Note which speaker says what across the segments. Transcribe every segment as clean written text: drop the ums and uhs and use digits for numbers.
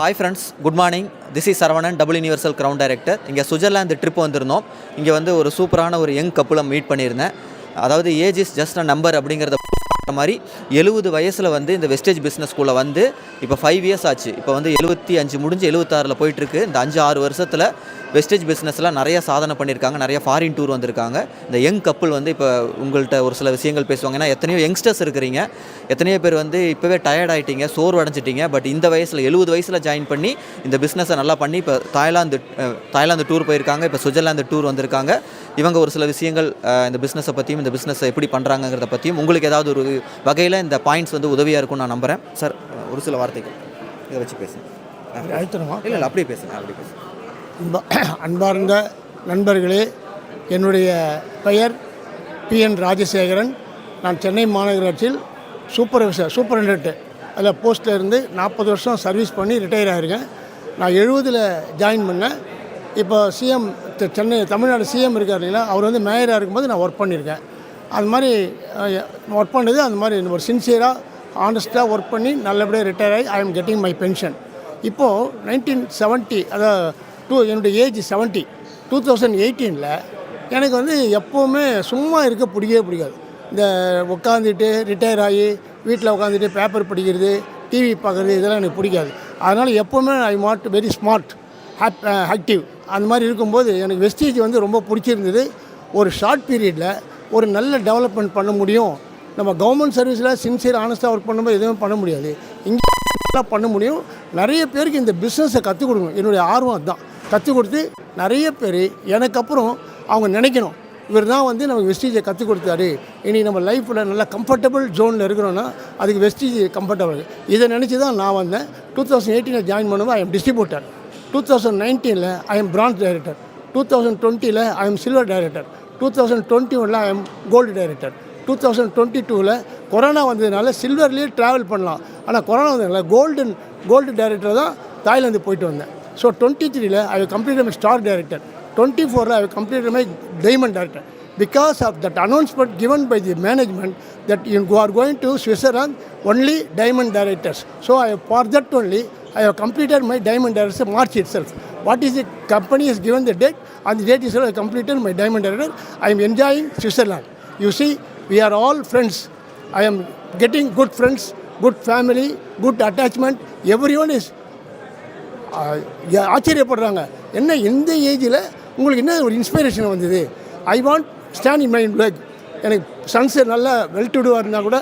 Speaker 1: Hi friends, good morning. This is Saravanan, double universal crown director. இங்கே Switzerland trip வந்திருந்தோம். இங்கே வந்து ஒரு சூப்பரான ஒரு யங் கப்புளை மீட் பண்ணியிருந்தேன். அதாவது age is just a number அப்படிங்கிறத மாதிரி 70 வயசில் வந்து இந்த வெஸ்டேஜ் பிஸ்னஸ்குள்ளே வந்து இப்போ 5 இயர்ஸ் ஆச்சு. இப்போ வந்து 75 முடிஞ்சு 76 போயிட்டுருக்கு. இந்த 5-6 வருஷத்தில் வெஸ்டேஜ் பிஸ்னஸில் நிறைய சாதனை பண்ணியிருக்காங்க. நிறைய ஃபாரின் டூர் வந்திருக்காங்க. இந்த யங் கப்புள் வந்து இப்போ உங்கள்கிட்ட ஒரு சில விஷயங்கள் பேசுவாங்க. ஏன்னா எத்தனையோ யங்ஸ்டர்ஸ் இருக்கிறீங்க, எத்தனையோ பேர் வந்து இப்போவே டயர்ட் ஆகிட்டீங்க, சோர்வு அடைஞ்சிட்டீங்க. பட் இந்த வயசில் 70 வயசில் ஜாயின் பண்ணி இந்த பிஸ்னஸை நல்லா பண்ணி இப்போ தாய்லாந்து டூர் போயிருக்காங்க. இப்போ சுவிட்சர்லாந்து டூர் வந்திருக்காங்க. இவங்க ஒரு சில விஷயங்கள் இந்த பிஸ்னஸை பற்றியும் இந்த பிஸ்னஸை எப்படி பண்ணுறாங்கிறத பற்றியும் உங்களுக்கு ஏதாவது ஒரு வகையில் இந்த பாயிண்ட்ஸ் வந்து உதவியாக இருக்கும்னு நான் நம்புகிறேன். சார், ஒரு சில வார்த்தைகள் இதை வச்சு பேசுங்க. இல்லை அப்படியே பேசுங்க, அப்படி பேசுங்க.
Speaker 2: அன்பார்ந்த நண்பர்களே, என்னுடைய பெயர் PN ராஜசேகரன். நான் சென்னை மாநகராட்சியில் சூப்பரண்டென்ட் அதில் போஸ்ட்டில் இருந்து 40 வருஷம் சர்வீஸ் பண்ணி ரிட்டையர் ஆகிருக்கேன். நான் 70 ஜாயின் பண்ணேன். இப்போ சிஎம் சென்னை தமிழ்நாடு சிஎம் இருக்கார் இல்லைங்களா, அவர் வந்து மேயராக இருக்கும்போது நான் ஒர்க் பண்ணியிருக்கேன். அது மாதிரி ஒர்க் பண்ணது அந்த மாதிரி ஒரு சின்சியராக ஆனஸ்ட்டாக ஒர்க் பண்ணி நல்லபடியாக ரிட்டையர் ஆகி I am getting my pension. இப்போது 1970, அதாவது என்னுடைய ஏஜ் 70, 2018 எனக்கு வந்து எப்போவுமே சும்மா இருக்க பிடிக்காது. இந்த உட்காந்துட்டு ரிட்டையர் ஆகி வீட்டில் உட்காந்துட்டு பேப்பர் படிக்கிறது, டிவி பார்க்குறது, இதெல்லாம் எனக்கு பிடிக்காது. அதனால் எப்போவுமே I want very smart, active. அந்த மாதிரி இருக்கும்போது எனக்கு வெஸ்டேஜ் வந்து ரொம்ப பிடிச்சிருந்தது. ஒரு ஷார்ட் பீரியடில் ஒரு நல்ல டெவலப்மெண்ட் பண்ண முடியும். நம்ம கவர்மெண்ட் சர்வீஸில் சின்சியர் ஆனஸ்ட்டாக ஒர்க் பண்ணும்போது எதுவுமே பண்ண முடியாது. இங்கே பண்ண முடியும். நிறைய பேருக்கு இந்த பிஸ்னஸை கற்றுக் கொடுக்கணும். என்னுடைய ஆர்வம் அதுதான். கற்றுக் கொடுத்து நிறைய பேர் எனக்கு அப்புறம் அவங்க நினைக்கணும், இவர் தான் வந்து நமக்கு வெஸ்டேஜை கற்றுக் கொடுத்தாரு, இனி நம்ம லைஃப்பில் நல்லா கம்ஃபர்டபுள் ஜோனில் இருக்கிறோன்னா அதுக்கு வெஸ்டேஜ் கம்ஃபர்டபுள். இதை நினச்சி தான் நான் வந்தேன். 2018 ஜாயின் பண்ணும்போது I am distributor. 2019 I am branch director. 2020 I am silver director. 2021 I am gold director. 2022 corona வந்ததுனால சில்வர்லேயே ட்ராவல் பண்ணலாம், ஆனால் கொரோனா வந்ததுனால கோல்டு டைரக்டர் தான் தாய்லாந்து போயிட்டு வந்தேன். So 23 I have completed my star director. 24 I have completed my diamond director. Because of that announcement given by the management that you are going to Switzerland only diamond directors. So for that only I have completed my diamond director March itself. What is the company has given the date, on the date itself I completed my diamond director. I am enjoying Switzerland. You see, we are all friends. I am getting good friends, good family, good attachment. Everyone is ஆச்சரியப்படுறாங்க, என்ன இந்த ஏஜில் உங்களுக்கு என்ன ஒரு inspiration வந்தது. I want stand in my leg. எனக்கு sons நல்லா வெல்டுடுவாக இருந்தால் கூட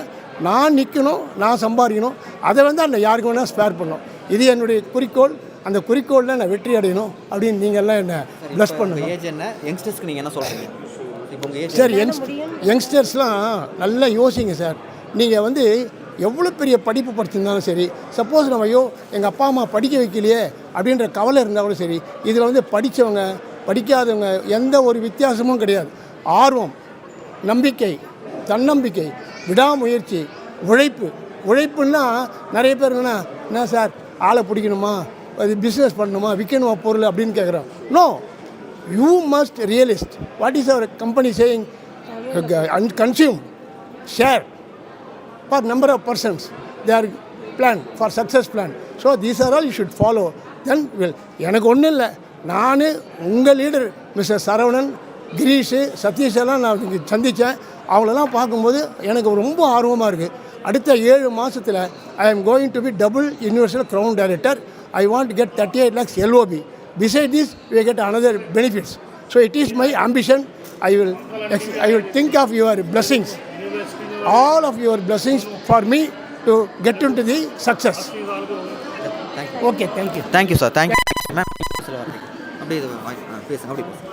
Speaker 2: நான் நிற்கணும், நான் சம்பாதிக்கணும். அதை வந்து அந்த யாருக்கு வேணால் ஸ்பேர் பண்ணணும். இது என்னுடைய குறிக்கோள். அந்த குறிக்கோளில் நான் வெற்றி அடையணும் அப்படின்னு நீங்கள்லாம் என்ன ப்ளஸ் பண்ணுங்க.
Speaker 1: ஏஜ் என்ன, யங்ஸ்டர்ஸ்க்கு நீங்கள் என்ன சொல்கிறீங்க?
Speaker 2: சார், யங்ஸ்டர்ஸ்லாம் நல்லா யோசிங்க சார். நீங்கள் வந்து எவ்வளோ பெரிய படிப்பு படிச்சிருந்தாலும் சரி, சப்போஸ் நம்ம எங்கள் அப்பா அம்மா படிக்க வைக்கலையே அப்படின்ற கவலை இருந்தால் கூட சரி, இதில் வந்து படித்தவங்க படிக்காதவங்க எந்த ஒரு வித்தியாசமும் கிடையாது. ஆர்வம், நம்பிக்கை, தன்னம்பிக்கை, விடாமுயற்சி, உழைப்புன்னா நிறைய பேர் என்ன சார் ஆளை பிடிக்கணுமா, அது பிஸ்னஸ் பண்ணணுமா, விற்கணுமா பொருள் அப்படின்னு கேட்குறோம். No, you must realist. What is our company saying? Consume, share for number of persons, they are plan for success plan. So these are all you should follow. Then will எனக்கு ஒன்றும் இல்லை, நான் உங்கள் leader mister Saravanan, Girish, Satish எல்லாம் நான் சந்தித்தேன். அவங்களெல்லாம் பார்க்கும்போது எனக்கு ரொம்ப ஆர்வமாக இருக்குது. அடுத்த 7 மாதத்தில் I am going to be double universal crown director. I want to get 38 lakhs LOB. Beside this we get another benefits. So it is my ambition. I will think of your blessings, all of your blessings for me to get into the success. Okay, thank you
Speaker 1: sir. Thank you ma'am. அப்படியே பேசுங்க, அப்படியே பேசுங்க.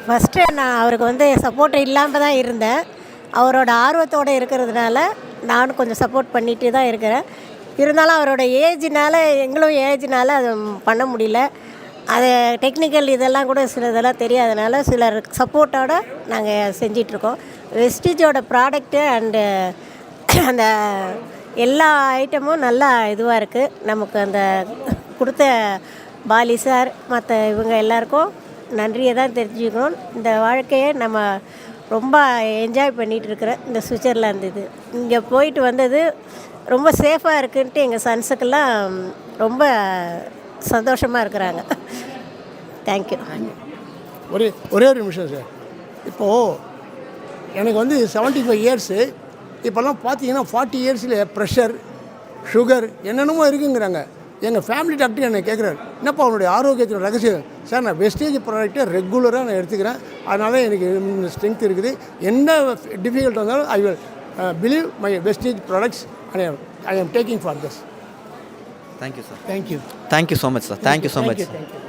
Speaker 3: First நான் அவருக்கு வந்து support இல்லாமல் தான் இருந்தேன். அவரோட ஆர்வத்தோடு இருக்கிறதுனால நானும் கொஞ்சம் சப்போர்ட் பண்ணிகிட்டு தான் இருக்கிறேன். இருந்தாலும் அவரோட எங்களும் ஏஜ்னால் அது பண்ண முடியல. அது டெக்னிக்கல் இதெல்லாம் கூட சிலதெல்லாம் தெரியாதனால சிலர் சப்போர்ட்டோடு நாங்கள் செஞ்சிட்ருக்கோம். வெஸ்டேஜோட ப்ராடக்ட்டு அண்டு அந்த எல்லா ஐட்டமும் நல்லா இதுவாக இருக்குது. நமக்கு அந்த கொடுத்த பாலி சார் மற்ற இவங்க எல்லாருக்கும் நன்றியை தான் தெரிஞ்சுக்கணும். இந்த வாழ்க்கையை நம்ம ரொம்ப என்ஜாய் பண்ணிகிட்டு இருக்கிறேன். இந்த சுவிட்சர்லாந்து இங்கே போயிட்டு வந்தது ரொம்ப சேஃபாக இருக்குன்ட்டு எங்கள் சன்ஸுக்கெல்லாம் ரொம்ப சந்தோஷமாக இருக்கிறாங்க. தேங்க்யூ.
Speaker 2: ஒரே ஒரு நிமிஷம் சார். இப்போது எனக்கு வந்து 75 இயர்ஸு. இப்போல்லாம் பார்த்தீங்கன்னா 40 இயர்ஸில் ப்ரெஷர், சுகர் என்னென்னமோ இருக்குங்கிறாங்க. எங்கள் ஃபேமிலி டாக்டர் என்னை கேட்குறாரு, என்னப்பா அவனுடைய ஆரோக்கியத்தில் ரகசியம்? சார், நான் வெஸ்டேஜ் ப்ராடக்ட்டை ரெகுலராக நான் எடுத்துக்கிறேன். அதனால் எனக்கு ஸ்ட்ரென்த் இருக்குது. என்ன டிஃபிகல்ட் வந்தாலும் I will believe my wastage products and I ஆம் taking for this.
Speaker 1: Thank you sir.
Speaker 2: Thank you.
Speaker 1: Thank you so much sir. Thank you so much.
Speaker 2: Thank you.